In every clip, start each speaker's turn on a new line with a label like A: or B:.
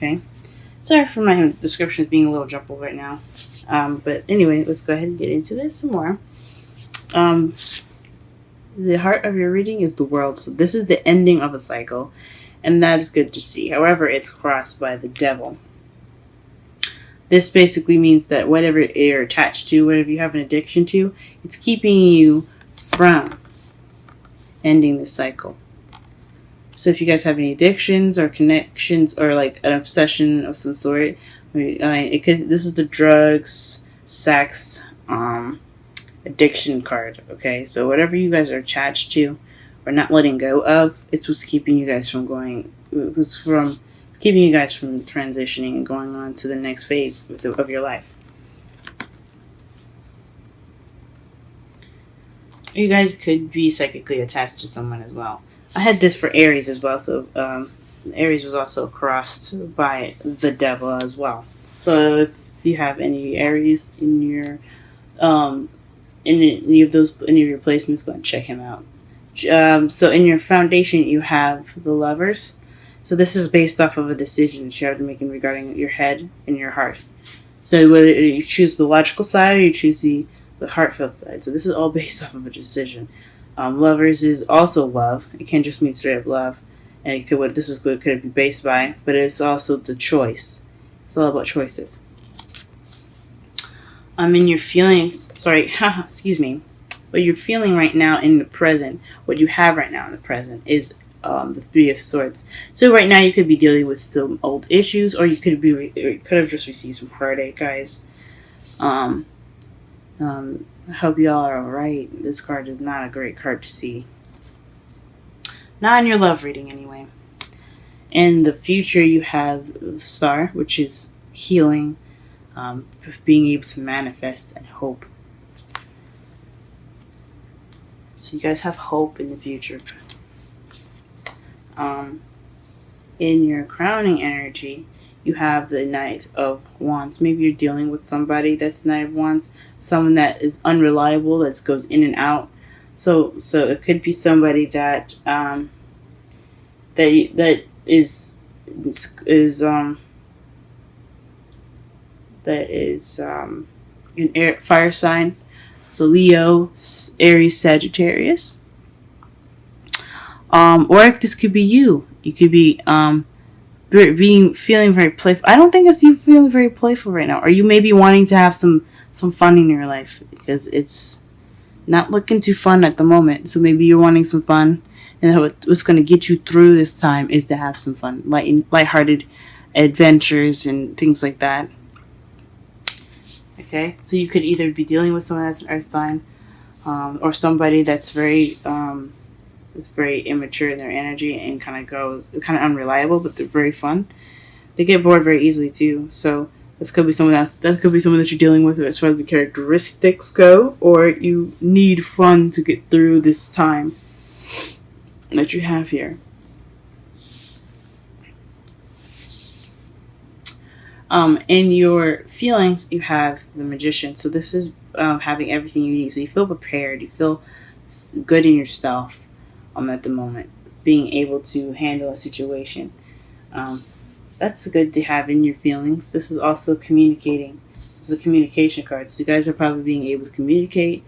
A: Okay. Sorry for my descriptions being a little jumbled right now. But anyway, let's go ahead and get into this some more. Um, the heart of your reading is the world. So this is the ending of a cycle, and that is good to see. However, it's crossed by the devil. This basically means that whatever you're attached to, whatever you have an addiction to, it's keeping you from ending the cycle. So if you guys have any addictions or connections or like an obsession of some sort, this is the drugs, sex, addiction card. Okay, so whatever you guys are attached to or not letting go of, it's what's keeping you guys from going. It's keeping you guys from transitioning and going on to the next phase of your life. You guys could be psychically attached to someone as well. I had this for Aries as well, so Aries was also crossed by the devil as well. So if you have any Aries in your any of your placements, go and check him out. So in your foundation, you have the Lovers. So this is based off of a decision that you have to make regarding your head and your heart. So whether you choose the logical side or you choose the heartfelt side. So this is all based off of a decision. Lovers is also love. It can't just mean straight up love. And it could it be based by, but it's also the choice. It's all about choices. In your feelings, excuse me. What you're feeling right now in the present, what you have right now in the present is the Three of Swords. So right now you could be dealing with some old issues, or you could have just received some heartache, guys. I hope y'all are alright. This card is not a great card to see. Not in your love reading, anyway. In the future, you have the Star, which is healing, being able to manifest and hope. So you guys have hope in the future. In your crowning energy, you have the Knight of Wands. Maybe you're dealing with somebody that's Knight of Wands, someone that is unreliable, that goes in and out. So it could be somebody that is an air fire sign. So Leo, Aries, Sagittarius. Or this could be you. You could be feeling very playful. I don't think it's you feeling very playful right now. Or you may be wanting to have some fun in your life because it's not looking too fun at the moment. So maybe you're wanting some fun, and what's going to get you through this time is to have some fun, lighthearted adventures and things like that. Okay, so you could either be dealing with someone that's an earth sign, or somebody that's very immature in their energy and kind of unreliable, but they're very fun. They get bored very easily too. So this could be someone else. That could be someone that you're dealing with as far as the characteristics go, or you need fun to get through this time that you have here. In your feelings, you have the Magician. So this is having everything you need. So you feel prepared. You feel good in yourself at the moment. Being able to handle a situation. That's good to have in your feelings. This is also communicating. This is a communication card. So you guys are probably being able to communicate,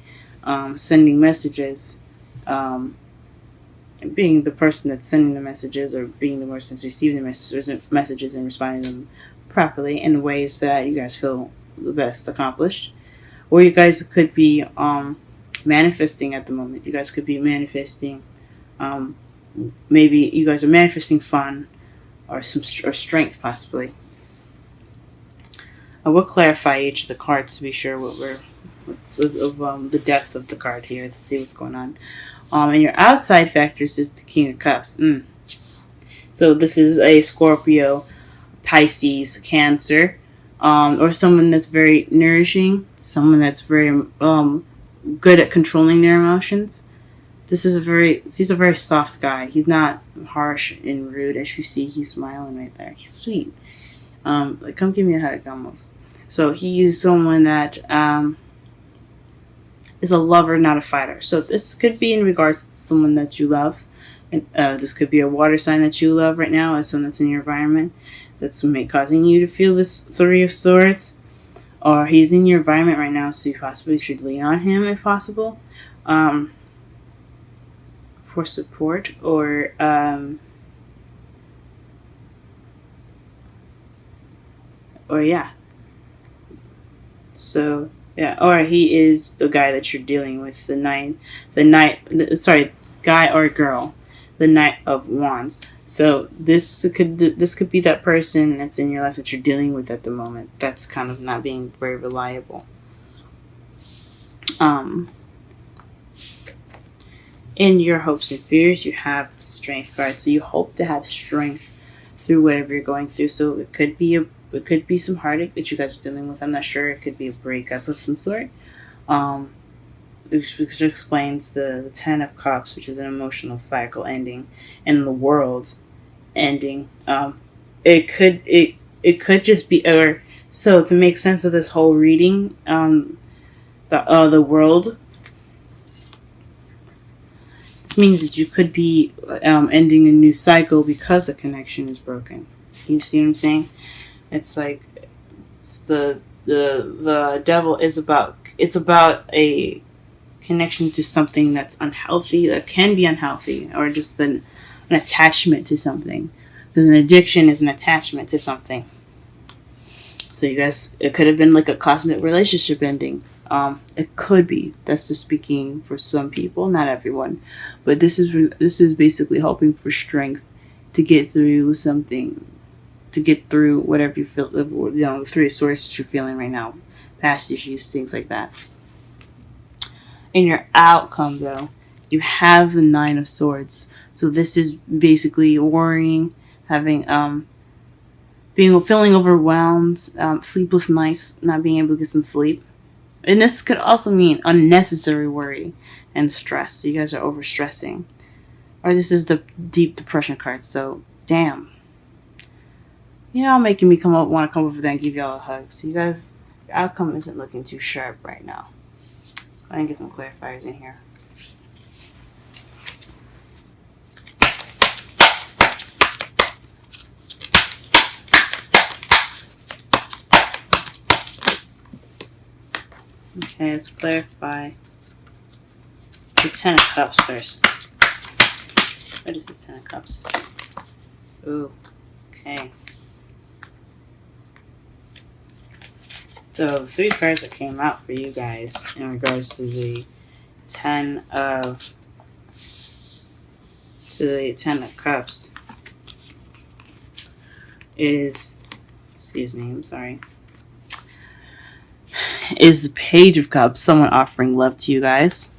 A: sending messages, being the person that's sending the messages, or being the person that's receiving the messages and responding to them properly in ways that you guys feel the best accomplished. Or you guys could be manifesting at the moment. You guys could be manifesting. Maybe you guys are manifesting fun or strength possibly. I will clarify each of the cards to be sure the depth of the card here to see what's going on. And your outside factors is the King of Cups. So this is a Scorpio, Pisces, Cancer, or someone that's very nourishing, someone that's very good at controlling their emotions. He's a very soft guy. He's not harsh and rude. As you see, he's smiling right there. He's sweet. Come give me a hug almost. So he is someone that is a lover, not a fighter. So this could be in regards to someone that you love. And, this could be a water sign that you love right now, as someone that's in your environment. that's causing you to feel this Three of Swords. Or he's in your environment right now, so you possibly should lean on him if possible. For support or yeah. So yeah, or he is the guy that you're dealing with, guy or girl, the Knight of Wands. So this could be that person that's in your life that you're dealing with at the moment. That's kind of not being very reliable. In your hopes and fears, you have the Strength card. So you hope to have strength through whatever you're going through. So it could be some heartache that you guys are dealing with. I'm not sure. It could be a breakup of some sort. Which explains the Ten of Cups, which is an emotional cycle ending, and the world ending. It could just be, or so to make sense of this whole reading. The world. This means that you could be ending a new cycle because the connection is broken. You see what I'm saying? It's like the devil is about. It's about a connection to something that's unhealthy, that can be unhealthy, or just an attachment to something. Because an addiction is an attachment to something. So you guys, it could have been like a cosmic relationship ending. It could be. That's just speaking for some people, not everyone. But this is basically hoping for strength to get through something, to get through whatever you feel. The Three of Swords that you're feeling right now, past issues, things like that. In your outcome, though, you have the Nine of Swords. So this is basically worrying, having feeling overwhelmed, sleepless nights, not being able to get some sleep. And this could also mean unnecessary worry and stress. So you guys are overstressing. Or this is the deep depression card. So, damn. Y'all making me want to come over there and give y'all a hug. So you guys, your outcome isn't looking too sharp right now. So I can get some clarifiers in here. Okay, let's clarify the Ten of Cups first. What is this Ten of Cups? Ooh, okay. So the three cards that came out for you guys in regards to the Ten of Cups is, excuse me, I'm sorry, is the Page of Cups. Someone offering love to you guys,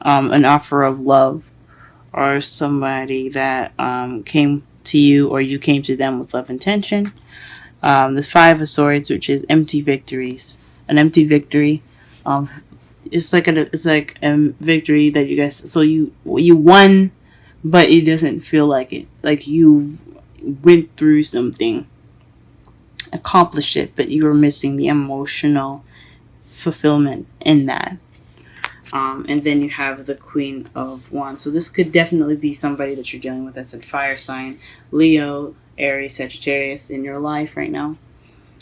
A: an offer of love, or somebody that came to you or you came to them with love intention. The Five of Swords, which is empty victories. An empty victory. It's like a victory that you guys. So you won, but it doesn't feel like it. Like you've went through something, accomplished it, but you were missing the emotional fulfillment in that. And then you have the Queen of Wands. So this could definitely be somebody that you're dealing with that's a fire sign, Leo, Aries, Sagittarius in your life right now.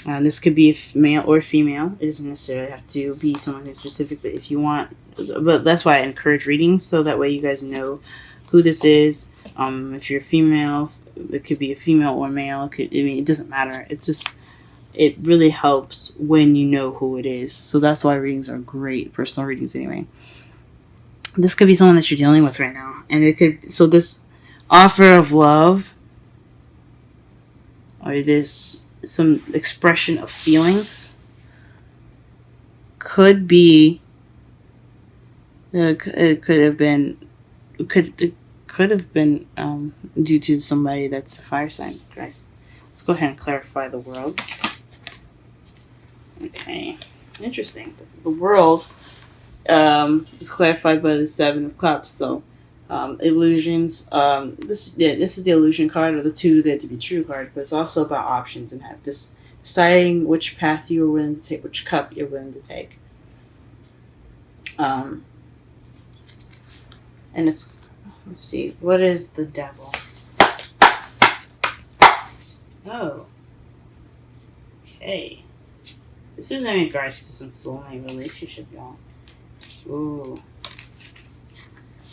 A: This could be male or female. It doesn't necessarily have to be someone who specifically, if you want. But that's why I encourage readings, so that way you guys know who this is. If you're a female, it could be a female or male. It doesn't matter. It really helps when you know who it is. So that's why readings are great, personal readings anyway. This could be someone that you're dealing with right now. And this offer of love, or this some expression of feelings, could be, it could have been due to somebody that's a fire sign, guys. Let's go ahead and clarify the world. Okay, interesting. The world is clarified by the Seven of Cups. So, illusions. This is the illusion card, or the too good to be true card. But it's also about options and deciding which path you're willing to take, which cup you're willing to take. And let's see, what is the Devil? Oh, Okay. This is in regards to some soulmate relationship, y'all. Ooh.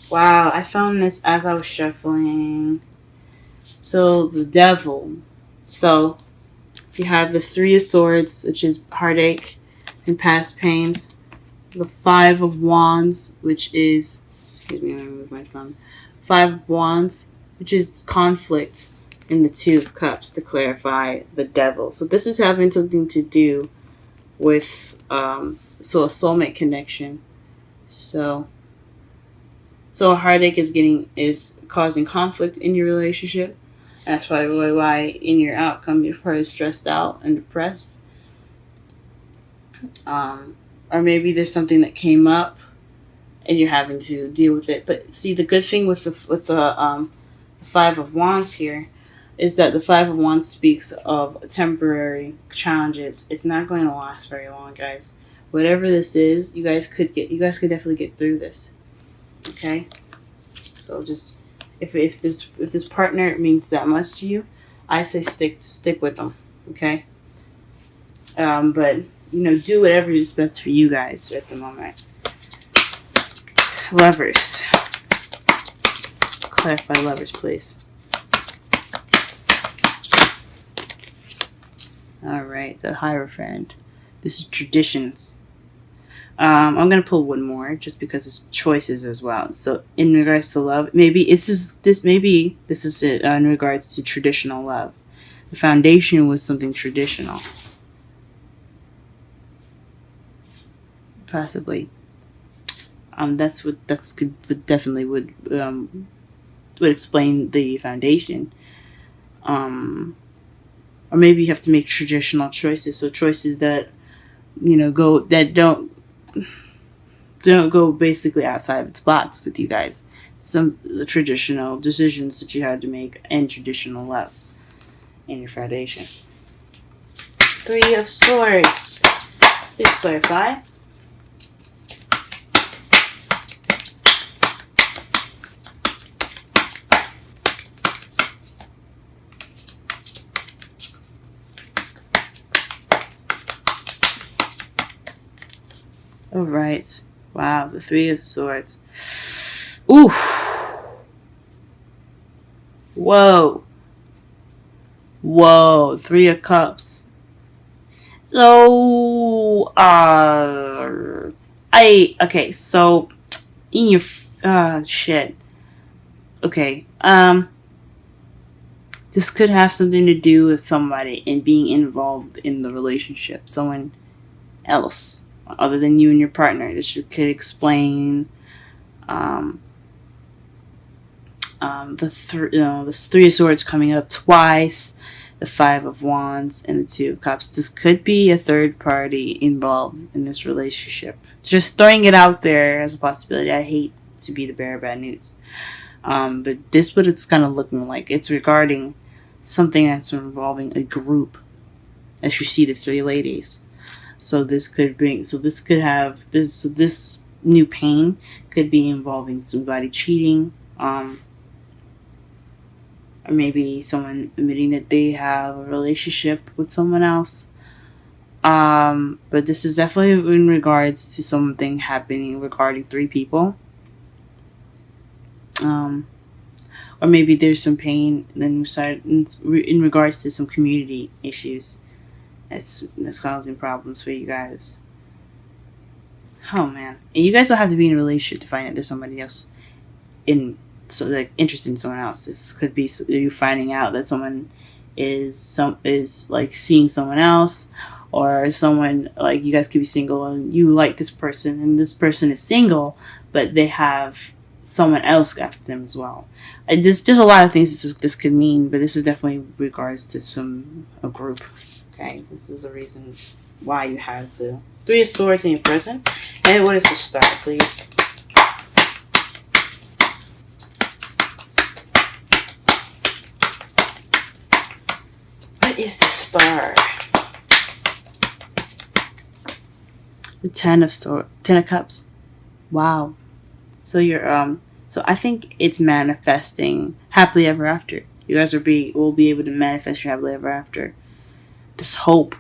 A: Wow, I found this as I was shuffling. So, the devil. So, you have the Three of Swords, which is heartache and past pains. The Five of Wands, which is, excuse me, let me move my thumb. Five of Wands, which is conflict, and the Two of Cups to clarify the devil. So this is having something to do with so a soulmate connection. So a heartache is causing conflict in your relationship. That's probably why in your outcome you're probably stressed out and depressed. Or maybe there's something that came up and you're having to deal with it. But see, the good thing with the Five of Wands here is that the Five of Wands speaks of temporary challenges. It's not going to last very long, guys. Whatever this is, you guys could definitely get through this. Okay, so just if this partner means that much to you, I say stick with them. Okay, but do whatever is best for you guys at the moment. Lovers. Clarify lovers, please. Alright, the Hierophant. This is traditions. I'm going to pull one more just because it's choices as well. So, in regards to love, maybe this is it in regards to traditional love. The foundation was something traditional. Possibly. Would explain the foundation. Or maybe you have to make traditional choices. So choices that don't go basically outside of its box with you guys. Some traditional decisions that you had to make and traditional love in your foundation. Three of Swords. Please clarify. All right. Wow, the Three of Swords. Ooh. Whoa. Three of Cups. So, so in your shit. Okay. This could have something to do with somebody and being involved in the relationship. Someone else other than you and your partner. This could explain the Three of Swords coming up twice, the Five of Wands, and the Two of Cups. This could be a third party involved in this relationship. Just throwing it out there as a possibility. I hate to be the bearer of bad news. But this what it's kind of looking like. It's regarding something that's involving a group. As you see the three ladies. So this new pain could be involving somebody cheating, or maybe someone admitting that they have a relationship with someone else. But this is definitely in regards to something happening regarding three people. Or maybe there's some pain in regards to some community issues that's causing problems for you guys. Oh man, and you guys don't have to be in a relationship to find out there's somebody else interested in someone else. This could be you finding out that someone is like seeing someone else, or someone like you guys could be single and you like this person and this person is single, but they have someone else after them as well. There's just a lot of things this could mean, but this is definitely regards to a group. Okay, this is the reason why you have the Three of Swords in your present. And what is the star, please? What is the star? The Ten of Cups. Wow. So you're so I think it's manifesting happily ever after. You guys will be able to manifest your happily ever after. This hope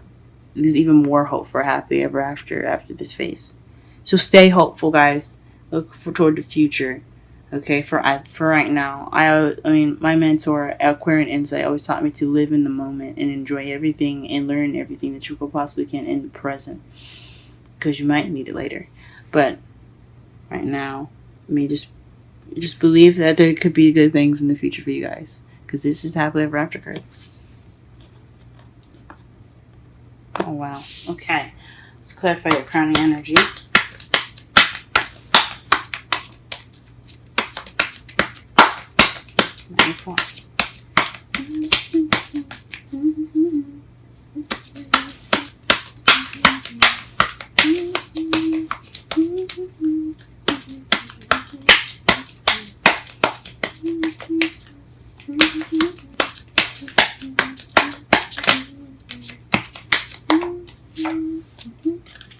A: there's even more hope for happy ever after this phase. So stay hopeful, guys. Look toward the future. Okay, for right now, I mean, my mentor, Aquarian Insight, always taught me to live in the moment and enjoy everything and learn everything that you possibly can in the present, because you might need it later. But right now, I mean, just believe that there could be good things in the future for you guys, because this is happily ever after card. Oh wow. Okay, let's clarify your crowning energy. Nine of Wands.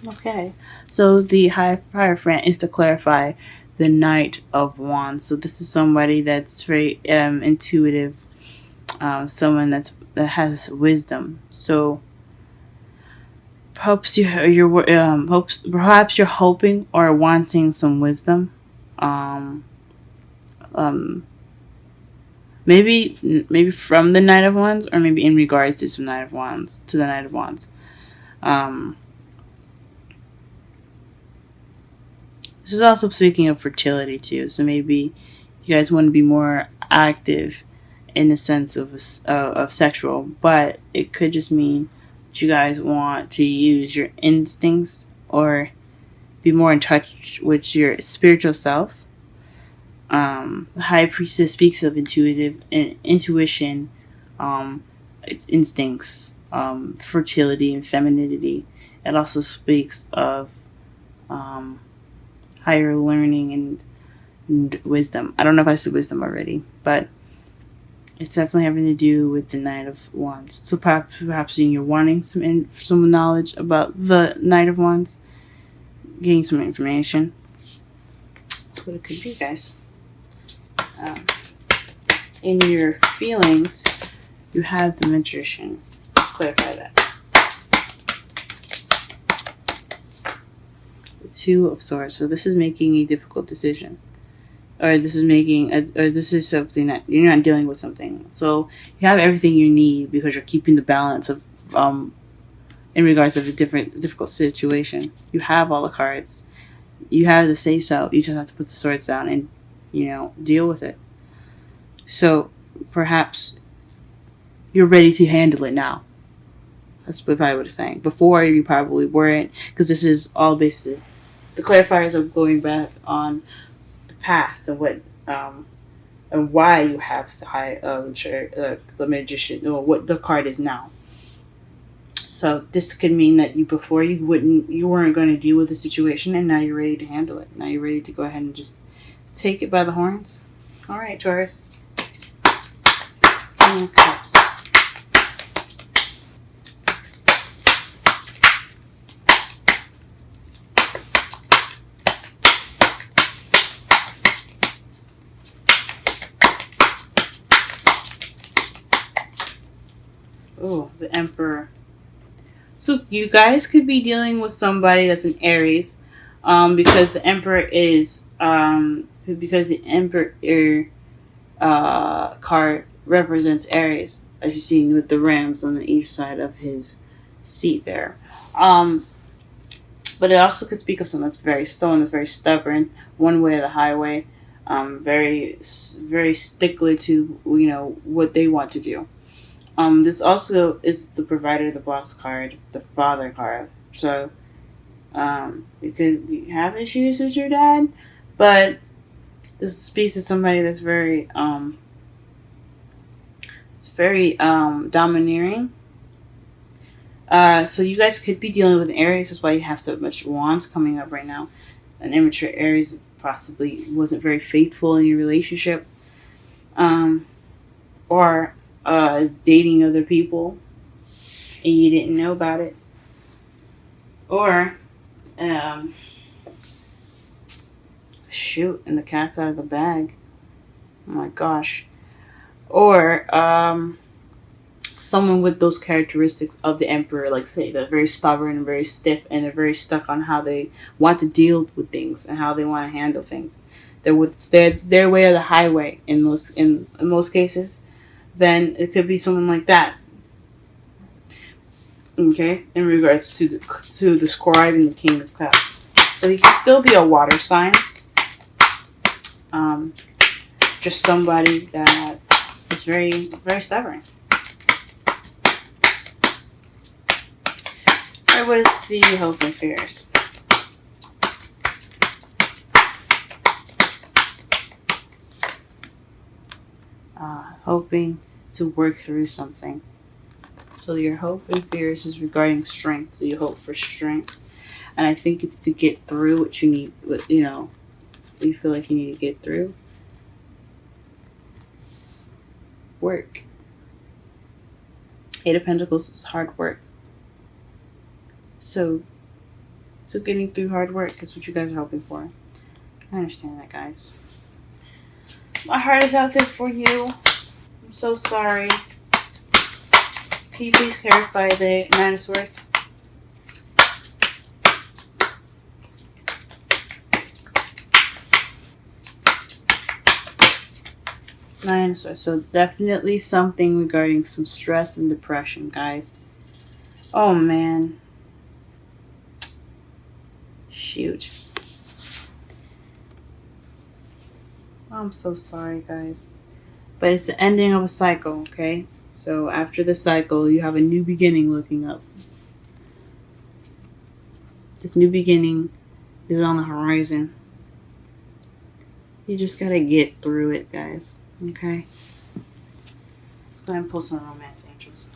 A: Okay, so the Hierophant is to clarify the Knight of Wands. So this is somebody that's very intuitive, someone that has wisdom. So perhaps perhaps you're hoping or wanting some wisdom. Um, um, maybe from the Knight of Wands, or maybe in regards to some Knight of Wands, to the Knight of Wands. This is also speaking of fertility too. So maybe you guys want to be more active in the sense of sexual, but it could just mean that you guys want to use your instincts or be more in touch with your spiritual selves. The High Priestess speaks of intuition, um, instincts, fertility, and femininity. It also speaks of um, higher learning and wisdom. I don't know if I said wisdom already, but it's definitely having to do with the Knight of Wands. So perhaps you're wanting some knowledge about the Knight of Wands, getting some information. That's what it could be, guys. In your feelings, you have the Magician. Let's clarify that. The Two of Swords. So this is making a difficult decision, or this is something that you're not dealing with something. So you have everything you need because you're keeping the balance of in regards to the difficult situation. You have all the cards. You have the say so. You just have to put the swords down and deal with it. So perhaps you're ready to handle it now. That's probably what it's saying. Before, you probably weren't, because this is all basis. The clarifiers are going back on the past and what and why you have the Magician, or what the card is now. So this could mean that before you weren't going to deal with the situation, and now you're ready to handle it. Now you're ready to go ahead and just take it by the horns. All right, Taurus. King of Cups. Oh, the Emperor. So you guys could be dealing with somebody that's an Aries, because the Emperor is because the Emperor card represents Aries, as you see with the rams on each side of his seat there. But it also could speak of someone that's very stubborn, one way or the highway, very very stickler to what they want to do. This also is the provider, the boss card, the father card. So, you could have issues with your dad, but this speaks to somebody that's very, domineering. So you guys could be dealing with an Aries. That's why you have so much wands coming up right now. An immature Aries possibly wasn't very faithful in your relationship, or is dating other people and you didn't know about it, or shoot, and the cat's out of the bag. Oh my gosh. Or someone with those characteristics of the emperor, like say they're very stubborn and very stiff, and they're very stuck on how they want to deal with things and how they want to handle things. They're with their way or the highway in most cases. Then it could be someone like that. Okay, in regards to the scribe and the king of cups, so he can still be a water sign. Um, just somebody that is very very stubborn. Alright, what is the hope and fears? Hoping to work through something. So your hope and fears is regarding strength. So you hope for strength, and I think it's to get through what you need. What you feel like you need to get through. Work. Eight of Pentacles is hard work. So getting through hard work is what you guys are hoping for. I understand that, guys. My heart is out there for you. I'm so sorry. Can you please clarify the Nine of Swords? Nine of Swords. So definitely something regarding some stress and depression, guys. Oh, man. Shoot. I'm so sorry, guys. But it's the ending of a cycle, okay? So after the cycle, you have a new beginning looking up. This new beginning is on the horizon. You just gotta get through it, guys. Okay? Let's go ahead and pull some romance angels.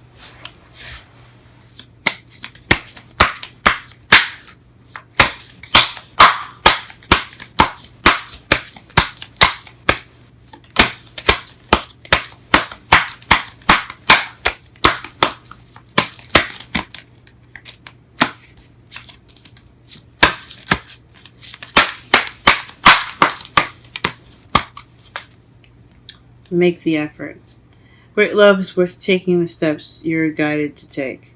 A: Make the effort. Great love is worth taking the steps you're guided to take.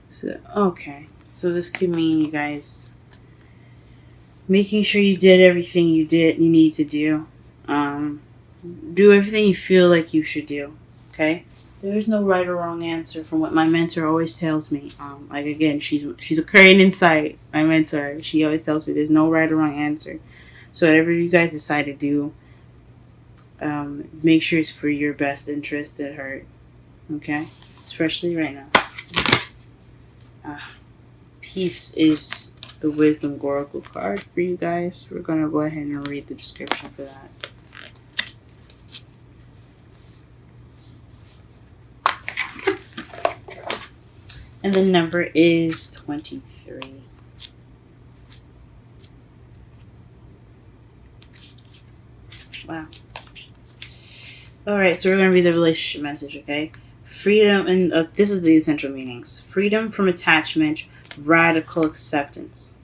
A: So, okay. So this could mean you guys making sure you did everything you need to do. Do everything you feel like you should do. Okay? There's no right or wrong answer from what my mentor always tells me. Like again, she's Aquarian insight. My mentor, she always tells me there's no right or wrong answer. So whatever you guys decide to do, make sure it's for your best interest at heart. Okay, especially right now. Peace is the Wisdom Oracle card for you guys. We're gonna go ahead and read the description for that. And the number is 23. Wow. Alright, so we're going to read the relationship message, okay? Freedom, and this is the essential meanings. Freedom from attachment, radical acceptance.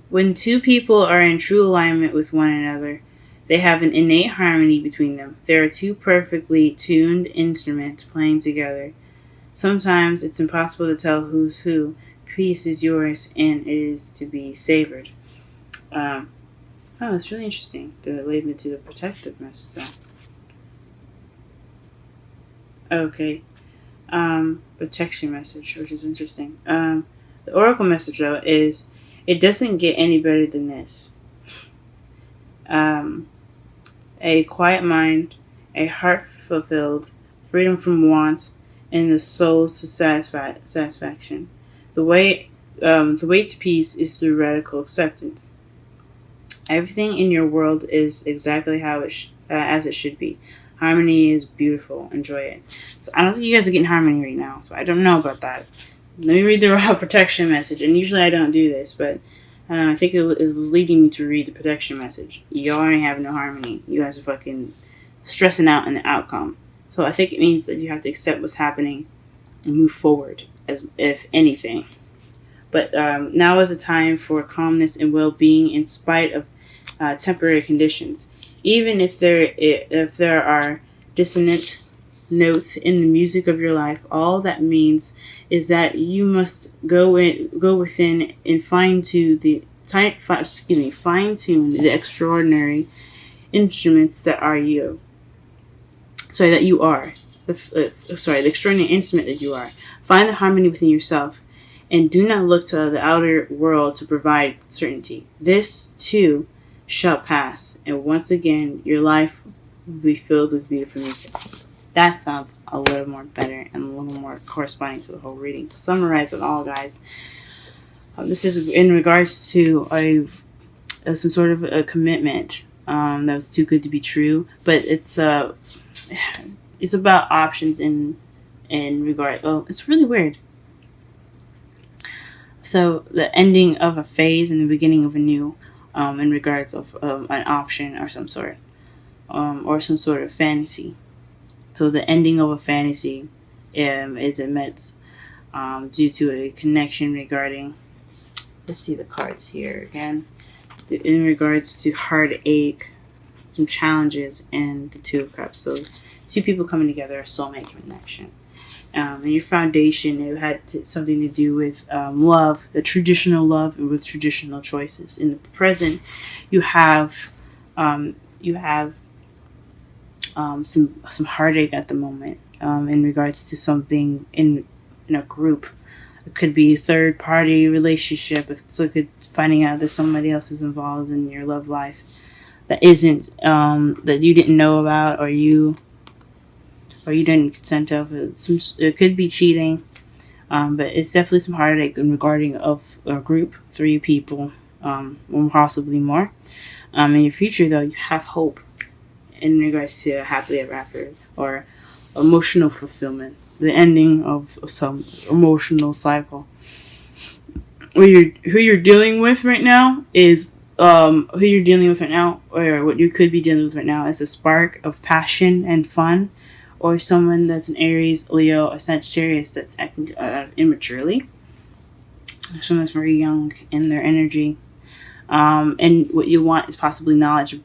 A: When two people are in true alignment with one another, they have an innate harmony between them. They are two perfectly tuned instruments playing together. Sometimes it's impossible to tell who's who. Peace is yours and it is to be savored. It's really interesting. The label to the protective message. Okay. Protection message, which is interesting. The oracle message, though, is it doesn't get any better than this. A quiet mind, a heart fulfilled, freedom from want, and the soul's satisfaction. The way to peace is through radical acceptance. Everything in your world is exactly how as it should be. Harmony is beautiful. Enjoy it. So I don't think you guys are getting harmony right now. So I don't know about that. Let me read the raw protection message. And usually I don't do this, but I think it was leading me to read the protection message. Y'all ain't having no harmony. You guys are fucking stressing out in the outcome. So I think it means that you have to accept what's happening and move forward, as if anything. But now is a time for calmness and well-being in spite of temporary conditions. Even if there are dissonant notes in the music of your life, all that means is that you must go within and fine tune the extraordinary instruments that are you. Sorry, that you are. The extraordinary instrument that you are. Find the harmony within yourself, and do not look to the outer world to provide certainty. This too shall pass, and once again your life will be filled with beautiful music. That sounds a little more better and a little more corresponding to the whole reading. To summarize it all, guys, this is in regards to some sort of a commitment that was too good to be true, but it's about options in regard. Oh, it's really weird. So the ending of a phase and the beginning of a new, in regards of an option or some sort, or some sort of fantasy. So the ending of a fantasy is immense due to a connection regarding. Let's see the cards here again. In regards to heartache, some challenges, and the Two of Cups. So two people coming together, a soulmate connection. And your foundation, it had something to do with love, the traditional love, and with traditional choices. In the present, you have some heartache at the moment in regards to something in a group. It could be a third party relationship. It's like finding out that somebody else is involved in your love life that isn't that you didn't know about, or you didn't consent of. It could be cheating, but it's definitely some heartache in regarding of a group, 3 people, or possibly more. In your future, though, you have hope in regards to happily ever after or emotional fulfillment, the ending of some emotional cycle. Who you're dealing with right now is or what you could be dealing with right now is a spark of passion and fun, or someone that's an Aries, Leo, or Sagittarius that's acting immaturely. Someone that's very young in their energy. And what you want is possibly knowledge,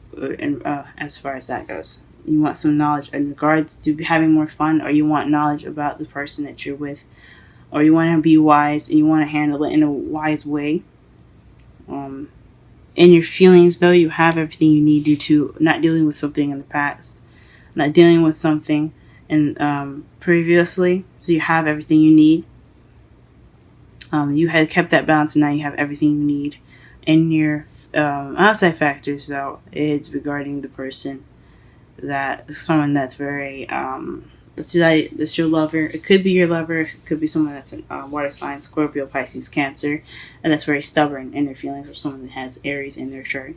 A: as far as that goes. You want some knowledge in regards to having more fun, or you want knowledge about the person that you're with, or you want to be wise and you want to handle it in a wise way. In your feelings, though, you have everything you need due to not dealing with something in the past, not dealing with something previously. So you have everything you need. You had kept that balance, and now you have everything you need. In your outside factors, though, it's regarding the person, that someone that's very that's your lover. It could be your lover. It could be someone that's a water sign, Scorpio, Pisces, Cancer, and that's very stubborn in their feelings, or someone that has Aries in their chart.